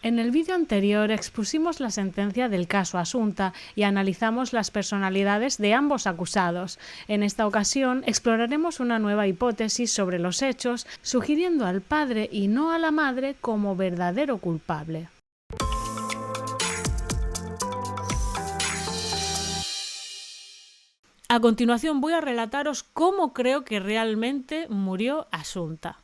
En el vídeo anterior expusimos la sentencia del caso Asunta y analizamos las personalidades de ambos acusados. En esta ocasión exploraremos una nueva hipótesis sobre los hechos, sugiriendo al padre y no a la madre como verdadero culpable. A continuación voy a relataros cómo creo que realmente murió Asunta.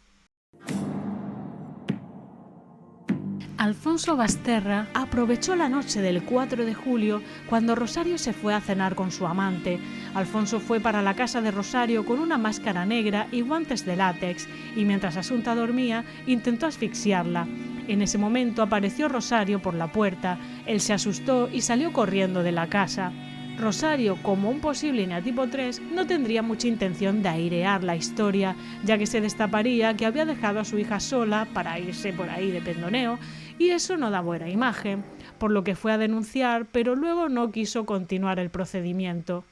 Alfonso Basterra aprovechó la noche del 4 de julio cuando Rosario se fue a cenar con su amante. Alfonso fue para la casa de Rosario con una máscara negra y guantes de látex y mientras Asunta dormía intentó asfixiarla. En ese momento apareció Rosario por la puerta. Él se asustó y salió corriendo de la casa. Rosario, como un posible eneatipo 3, no tendría mucha intención de airear la historia, ya que se destaparía que había dejado a su hija sola para irse por ahí de pendoneo, y eso no da buena imagen, por lo que fue a denunciar, pero luego no quiso continuar el procedimiento.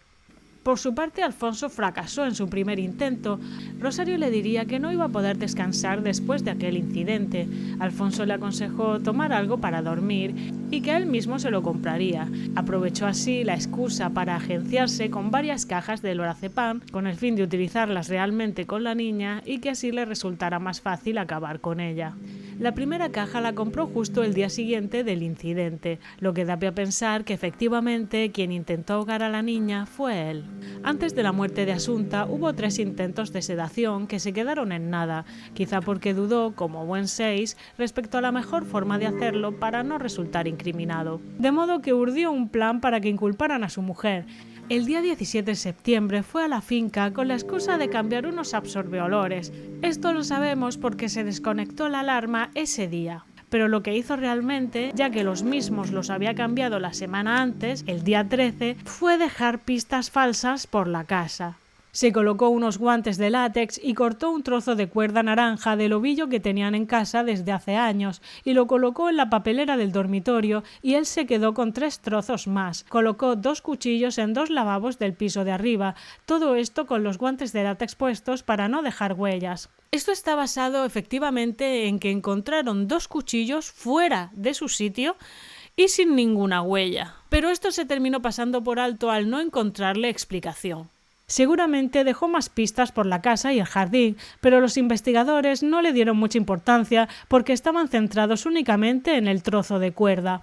Por su parte, Alfonso fracasó en su primer intento. Rosario le diría que no iba a poder descansar después de aquel incidente. Alfonso le aconsejó tomar algo para dormir y que él mismo se lo compraría. Aprovechó así la excusa para agenciarse con varias cajas de lorazepam con el fin de utilizarlas realmente con la niña y que así le resultara más fácil acabar con ella. La primera caja la compró justo el día siguiente del incidente, lo que da pie a pensar que efectivamente quien intentó ahogar a la niña fue él. Antes de la muerte de Asunta hubo 3 intentos de sedación que se quedaron en nada, quizá porque dudó, como buen 6, respecto a la mejor forma de hacerlo para no resultar incriminado. De modo que urdió un plan para que inculparan a su mujer. El día 17 de septiembre fue a la finca con la excusa de cambiar unos absorbeolores. Esto lo sabemos porque se desconectó la alarma ese día. Pero lo que hizo realmente, ya que los mismos los había cambiado la semana antes, el día 13, fue dejar pistas falsas por la casa. Se colocó unos guantes de látex y cortó un trozo de cuerda naranja del ovillo que tenían en casa desde hace años y lo colocó en la papelera del dormitorio y él se quedó con 3 trozos más. Colocó 2 cuchillos en 2 lavabos del piso de arriba, todo esto con los guantes de látex puestos para no dejar huellas. Esto está basado efectivamente en que encontraron 2 cuchillos fuera de su sitio y sin ninguna huella. Pero esto se terminó pasando por alto al no encontrarle explicación. Seguramente dejó más pistas por la casa y el jardín, pero los investigadores no le dieron mucha importancia porque estaban centrados únicamente en el trozo de cuerda.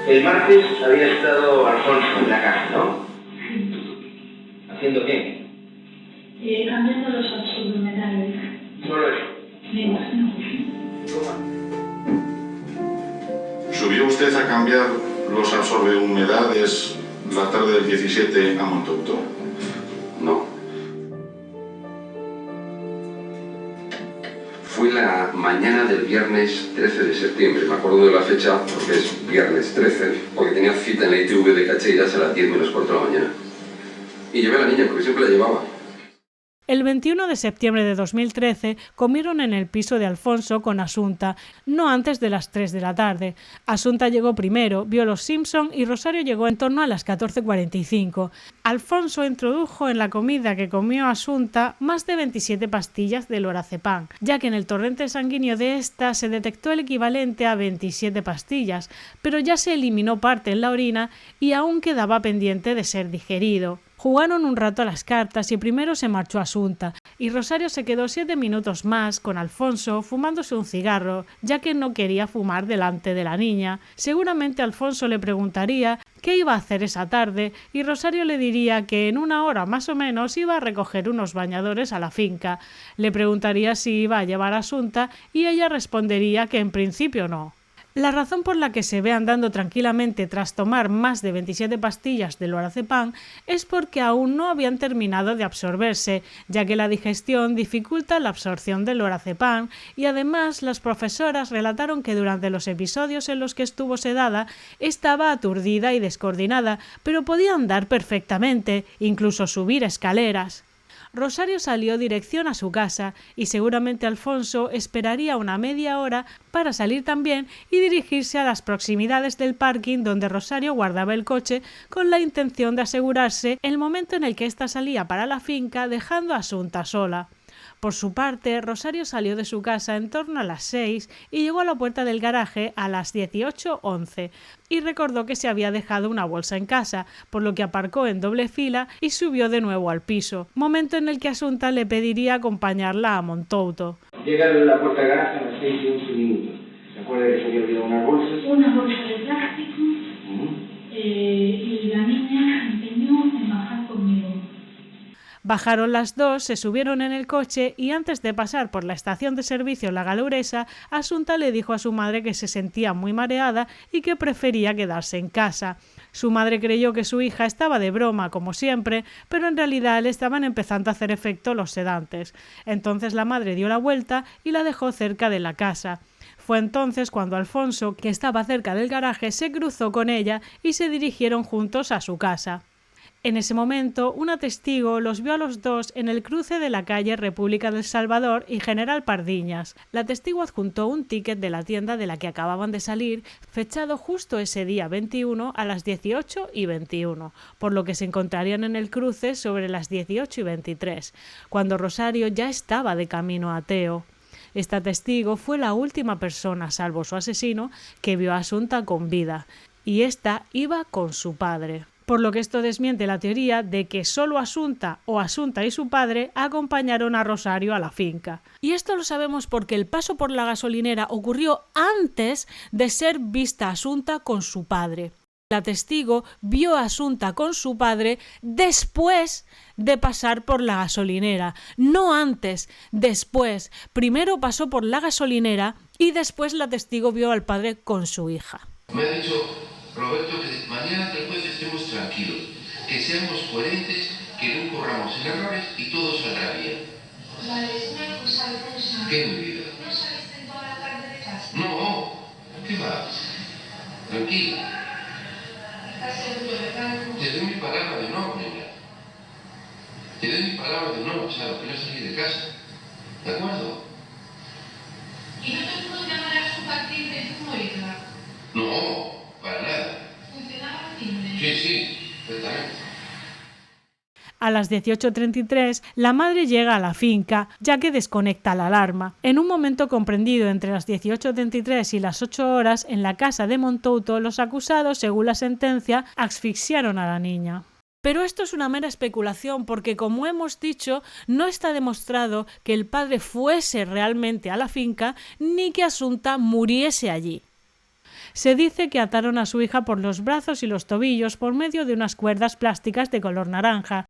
El martes había estado Alfonso en la casa, ¿no? Sí. ¿Haciendo qué? Cambiando los absorbemetales. Solo eso. Me imagino. ¿Subió usted a cambiar los absorbehumedades la tarde del 17 a Montauto? No. Fui la mañana del viernes 13 de septiembre. Me acuerdo de la fecha porque es viernes 13, porque tenía cita en la ITV de Cacheiras a las 10 menos cuarto de la mañana. Y llevé a la niña porque siempre la llevaba. El 21 de septiembre de 2013 comieron en el piso de Alfonso con Asunta, no antes de las 3 de la tarde. Asunta llegó primero, vio Los Simpson y Rosario llegó en torno a las 14:45. Alfonso introdujo en la comida que comió Asunta más de 27 pastillas de lorazepam, ya que en el torrente sanguíneo de esta se detectó el equivalente a 27 pastillas, pero ya se eliminó parte en la orina y aún quedaba pendiente de ser digerido. Jugaron un rato a las cartas y primero se marchó Asunta, y Rosario se quedó 7 minutos más con Alfonso fumándose un cigarro, ya que no quería fumar delante de la niña. Seguramente Alfonso le preguntaría qué iba a hacer esa tarde y Rosario le diría que en 1 hora más o menos iba a recoger unos bañadores a la finca. Le preguntaría si iba a llevar a Asunta y ella respondería que en principio no. La razón por la que se ve andando tranquilamente tras tomar más de 27 pastillas de lorazepam es porque aún no habían terminado de absorberse, ya que la digestión dificulta la absorción del lorazepam y además las profesoras relataron que durante los episodios en los que estuvo sedada estaba aturdida y descoordinada, pero podía andar perfectamente, incluso subir escaleras. Rosario salió dirección a su casa y seguramente Alfonso esperaría una media hora para salir también y dirigirse a las proximidades del parking donde Rosario guardaba el coche con la intención de asegurarse el momento en el que ésta salía para la finca dejando a Asunta sola. Por su parte, Rosario salió de su casa en torno a las 6 y llegó a la puerta del garaje a las 18:11 y recordó que se había dejado una bolsa en casa, por lo que aparcó en doble fila y subió de nuevo al piso, momento en el que Asunta le pediría acompañarla a Montouto. Llega a la puerta del garaje a las 6:11. ¿Se acuerda que se había olvidado unas bolsas? Una bolsa de plástico y la niña empeñó en bajar conmigo. Bajaron las dos, se subieron en el coche y antes de pasar por la estación de servicio La Galuresa, Asunta le dijo a su madre que se sentía muy mareada y que prefería quedarse en casa. Su madre creyó que su hija estaba de broma, como siempre, pero en realidad le estaban empezando a hacer efecto los sedantes. Entonces la madre dio la vuelta y la dejó cerca de la casa. Fue entonces cuando Alfonso, que estaba cerca del garaje, se cruzó con ella y se dirigieron juntos a su casa. En ese momento, una testigo los vio a los dos en el cruce de la calle República del Salvador y General Pardiñas. La testigo adjuntó un ticket de la tienda de la que acababan de salir, fechado justo ese día 21 a las 18:21, por lo que se encontrarían en el cruce sobre las 18:23, cuando Rosario ya estaba de camino a Teo. Esta testigo fue la última persona, salvo su asesino, que vio a Asunta con vida, y ésta iba con su padre. Por lo que esto desmiente la teoría de que solo Asunta o Asunta y su padre acompañaron a Rosario a la finca. Y esto lo sabemos porque el paso por la gasolinera ocurrió antes de ser vista Asunta con su padre. La testigo vio a Asunta con su padre después de pasar por la gasolinera, no antes, después. Primero pasó por la gasolinera y después la testigo vio al padre con su hija. Me ha dicho Roberto que mañana que el jueves estemos tranquilos, que seamos coherentes, que no corramos en errores y todo saldrá bien. Vale, una cosa, Alfonso. ¿Qué, mi vida? ¿No saliste en toda la tarde de casa? No, ¿qué va? Tranquila. ¿Estás seguro, verdad? Te doy mi palabra de no, nena. Te doy mi palabra de no, o sea, que no salí de casa. ¿De acuerdo? ¿Y no te puedo llamar a su partir de tu hija? No, para nada. ¿Funcionaba el timbre? Sí, perfectamente. A las 18:33, la madre llega a la finca, ya que desconecta la alarma. En un momento comprendido entre las 18:33 y las 8 horas, en la casa de Montouto, los acusados, según la sentencia, asfixiaron a la niña. Pero esto es una mera especulación porque, como hemos dicho, no está demostrado que el padre fuese realmente a la finca ni que Asunta muriese allí. Se dice que ataron a su hija por los brazos y los tobillos por medio de unas cuerdas plásticas de color naranja.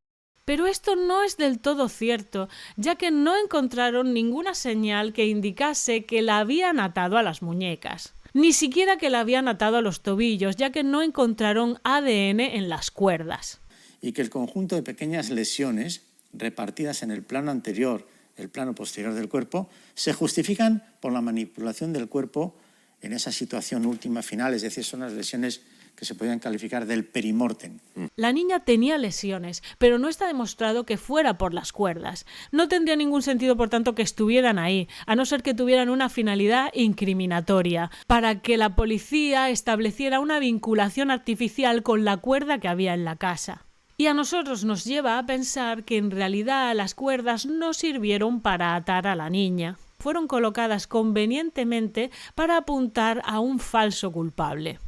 Pero esto no es del todo cierto, ya que no encontraron ninguna señal que indicase que la habían atado a las muñecas. Ni siquiera que la habían atado a los tobillos, ya que no encontraron ADN en las cuerdas. Y que el conjunto de pequeñas lesiones repartidas en el plano anterior, el plano posterior del cuerpo, se justifican por la manipulación del cuerpo en esa situación última final, es decir, son las lesiones que se podían calificar del perimortem. La niña tenía lesiones, pero no está demostrado que fuera por las cuerdas. No tendría ningún sentido, por tanto, que estuvieran ahí, a no ser que tuvieran una finalidad incriminatoria, para que la policía estableciera una vinculación artificial con la cuerda que había en la casa. Y a nosotros nos lleva a pensar que en realidad las cuerdas no sirvieron para atar a la niña. Fueron colocadas convenientemente para apuntar a un falso culpable.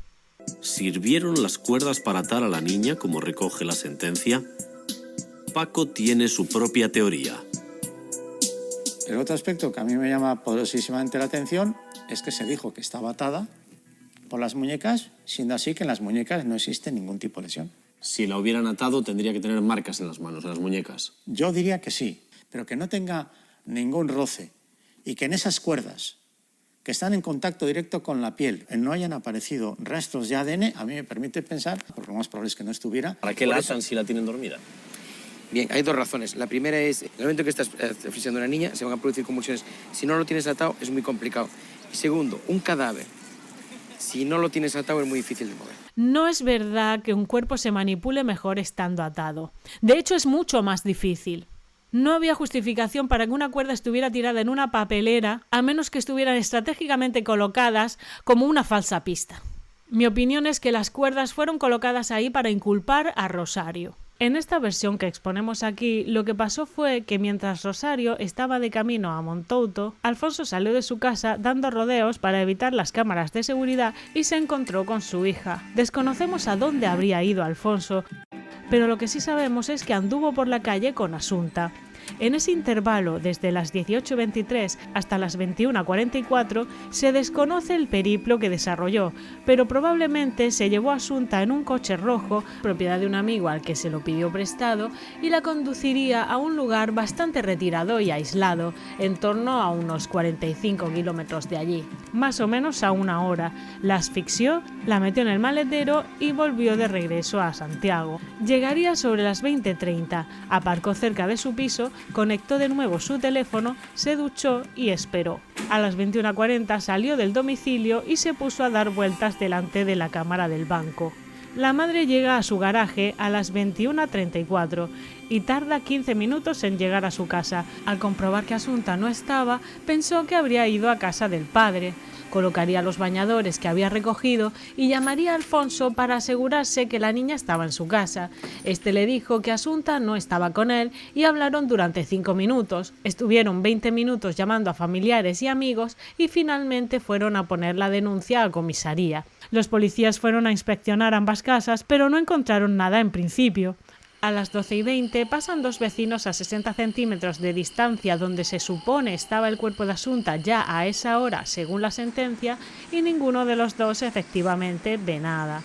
¿Sirvieron las cuerdas para atar a la niña, como recoge la sentencia? Paco tiene su propia teoría. El otro aspecto que a mí me llama poderosísimamente la atención es que se dijo que estaba atada por las muñecas, siendo así que en las muñecas no existe ningún tipo de lesión. Si la hubieran atado, tendría que tener marcas en las manos, en las muñecas. Yo diría que sí, pero que no tenga ningún roce y que en esas cuerdas que están en contacto directo con la piel no hayan aparecido rastros de ADN, a mí me permite pensar, porque lo más probable es que no estuviera. ¿Para qué la atan si la tienen dormida? Bien, hay dos razones. La primera es, en el momento que estás asfixiando a una niña, se van a producir convulsiones. Si no lo tienes atado, es muy complicado. Y segundo, un cadáver, si no lo tienes atado, es muy difícil de mover. No es verdad que un cuerpo se manipule mejor estando atado. De hecho, es mucho más difícil. No había justificación para que una cuerda estuviera tirada en una papelera, a menos que estuvieran estratégicamente colocadas como una falsa pista. Mi opinión es que las cuerdas fueron colocadas ahí para inculpar a Rosario. En esta versión que exponemos aquí, lo que pasó fue que mientras Rosario estaba de camino a Montouto, Alfonso salió de su casa dando rodeos para evitar las cámaras de seguridad y se encontró con su hija. Desconocemos a dónde habría ido Alfonso, pero lo que sí sabemos es que anduvo por la calle con Asunta. En ese intervalo, desde las 18:23 hasta las 21:44, se desconoce el periplo que desarrolló, pero probablemente se llevó a Asunta en un coche rojo, propiedad de un amigo al que se lo pidió prestado, y la conduciría a un lugar bastante retirado y aislado, en torno a unos 45 kilómetros de allí, más o menos a 1 hora. La asfixió, la metió en el maletero y volvió de regreso a Santiago. Llegaría sobre las 20:30, aparcó cerca de su piso, conectó de nuevo su teléfono, se duchó y esperó. A las 21:40 salió del domicilio y se puso a dar vueltas delante de la cámara del banco. La madre llega a su garaje a las 21:34 y tarda 15 minutos en llegar a su casa. Al comprobar que Asunta no estaba, pensó que habría ido a casa del padre. Colocaría los bañadores que había recogido y llamaría a Alfonso para asegurarse que la niña estaba en su casa. Este le dijo que Asunta no estaba con él y hablaron durante 5 minutos. Estuvieron 20 minutos llamando a familiares y amigos y finalmente fueron a poner la denuncia a comisaría. Los policías fueron a inspeccionar ambas casas, pero no encontraron nada en principio. A las 12:20 pasan 2 vecinos a 60 centímetros de distancia donde se supone estaba el cuerpo de Asunta ya a esa hora, según la sentencia, y ninguno de los dos efectivamente ve nada.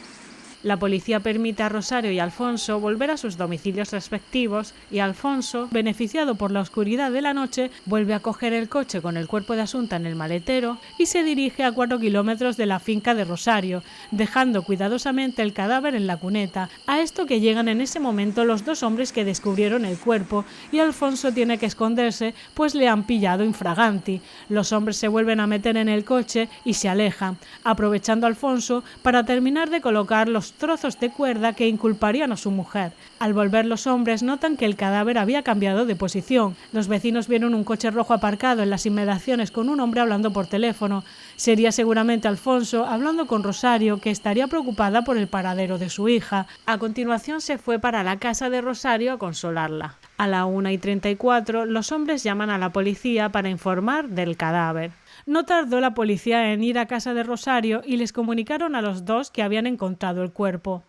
La policía permite a Rosario y Alfonso volver a sus domicilios respectivos y Alfonso, beneficiado por la oscuridad de la noche, vuelve a coger el coche con el cuerpo de Asunta en el maletero y se dirige a 4 kilómetros de la finca de Rosario, dejando cuidadosamente el cadáver en la cuneta. A esto que llegan en ese momento los 2 hombres que descubrieron el cuerpo y Alfonso tiene que esconderse pues le han pillado infraganti. Los hombres se vuelven a meter en el coche y se alejan, aprovechando a Alfonso para terminar de colocar los trozos de cuerda que inculparían a su mujer. Al volver los hombres notan que el cadáver había cambiado de posición. Los vecinos vieron un coche rojo aparcado en las inmediaciones con un hombre hablando por teléfono. Sería seguramente Alfonso hablando con Rosario, que estaría preocupada por el paradero de su hija. A continuación se fue para la casa de Rosario a consolarla. A la 1:34 los hombres llaman a la policía para informar del cadáver. No tardó la policía en ir a casa de Rosario y les comunicaron a los 2 que habían encontrado el cuerpo.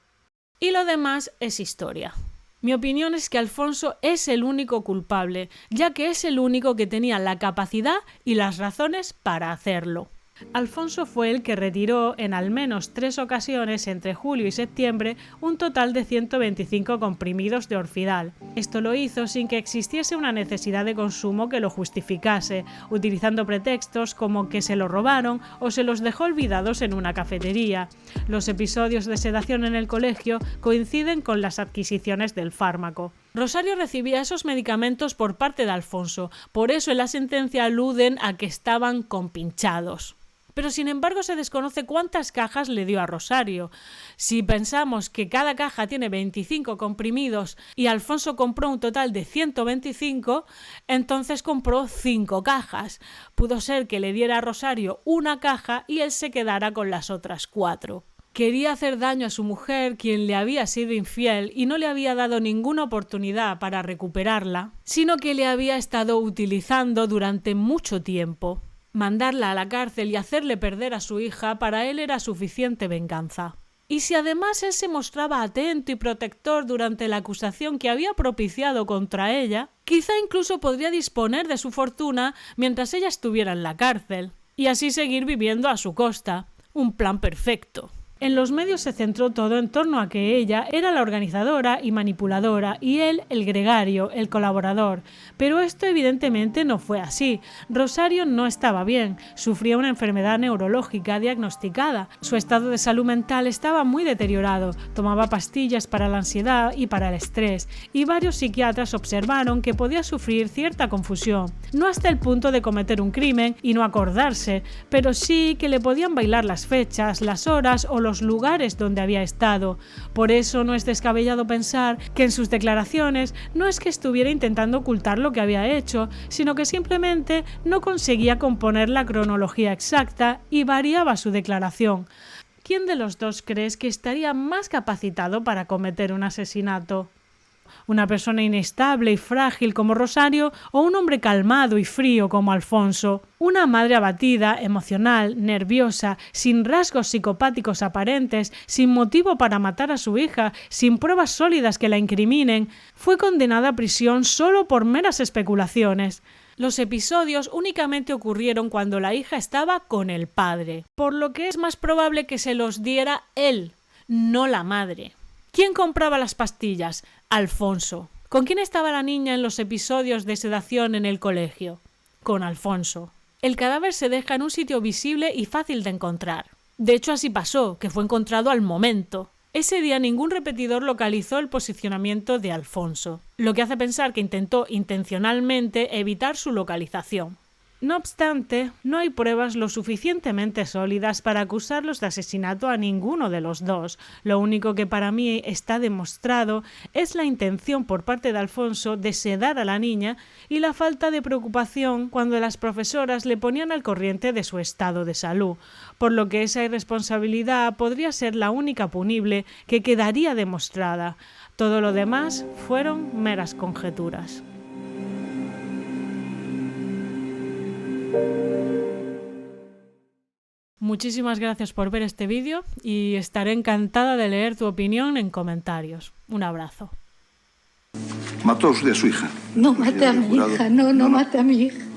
Y lo demás es historia. Mi opinión es que Alfonso es el único culpable, ya que es el único que tenía la capacidad y las razones para hacerlo. Alfonso fue el que retiró en al menos 3 ocasiones entre julio y septiembre un total de 125 comprimidos de Orfidal. Esto lo hizo sin que existiese una necesidad de consumo que lo justificase, utilizando pretextos como que se lo robaron o se los dejó olvidados en una cafetería. Los episodios de sedación en el colegio coinciden con las adquisiciones del fármaco. Rosario recibía esos medicamentos por parte de Alfonso, por eso en la sentencia aluden a que estaban compinchados. Pero sin embargo se desconoce cuántas cajas le dio a Rosario. Si pensamos que cada caja tiene 25 comprimidos y Alfonso compró un total de 125, entonces compró 5 cajas. Pudo ser que le diera a Rosario una caja y él se quedara con las otras 4. Quería hacer daño a su mujer, quien le había sido infiel y no le había dado ninguna oportunidad para recuperarla, sino que le había estado utilizando durante mucho tiempo. Mandarla a la cárcel y hacerle perder a su hija para él era suficiente venganza. Y si además él se mostraba atento y protector durante la acusación que había propiciado contra ella, quizá incluso podría disponer de su fortuna mientras ella estuviera en la cárcel, y así seguir viviendo a su costa. Un plan perfecto. En los medios se centró todo en torno a que ella era la organizadora y manipuladora y él el gregario, el colaborador. Pero esto evidentemente no fue así. Rosario no estaba bien, sufría una enfermedad neurológica diagnosticada. Su estado de salud mental estaba muy deteriorado, tomaba pastillas para la ansiedad y para el estrés, y varios psiquiatras observaron que podía sufrir cierta confusión. No hasta el punto de cometer un crimen y no acordarse, pero sí que le podían bailar las fechas, las horas o los lugares donde había estado. Por eso no es descabellado pensar que en sus declaraciones no es que estuviera intentando ocultar lo que había hecho, sino que simplemente no conseguía componer la cronología exacta y variaba su declaración. ¿Quién de los dos crees que estaría más capacitado para cometer un asesinato? una persona inestable y frágil como Rosario o un hombre calmado y frío como Alfonso. Una madre abatida, emocional, nerviosa, sin rasgos psicopáticos aparentes, sin motivo para matar a su hija, sin pruebas sólidas que la incriminen, fue condenada a prisión solo por meras especulaciones. Los episodios únicamente ocurrieron cuando la hija estaba con el padre, por lo que es más probable que se los diera él, no la madre. ¿Quién compraba las pastillas? Alfonso. ¿Con quién estaba la niña en los episodios de sedación en el colegio? Con Alfonso. El cadáver se deja en un sitio visible y fácil de encontrar. De hecho, así pasó, que fue encontrado al momento. Ese día ningún repetidor localizó el posicionamiento de Alfonso, lo que hace pensar que intentó intencionalmente evitar su localización. No obstante, no hay pruebas lo suficientemente sólidas para acusarlos de asesinato a ninguno de los dos. Lo único que para mí está demostrado es la intención por parte de Alfonso de sedar a la niña y la falta de preocupación cuando las profesoras le ponían al corriente de su estado de salud, por lo que esa irresponsabilidad podría ser la única punible que quedaría demostrada. Todo lo demás fueron meras conjeturas. Muchísimas gracias por ver este vídeo y estaré encantada de leer tu opinión en comentarios. Un abrazo. ¿Mató usted a su hija? No maté a mi hija, no maté a mi hija.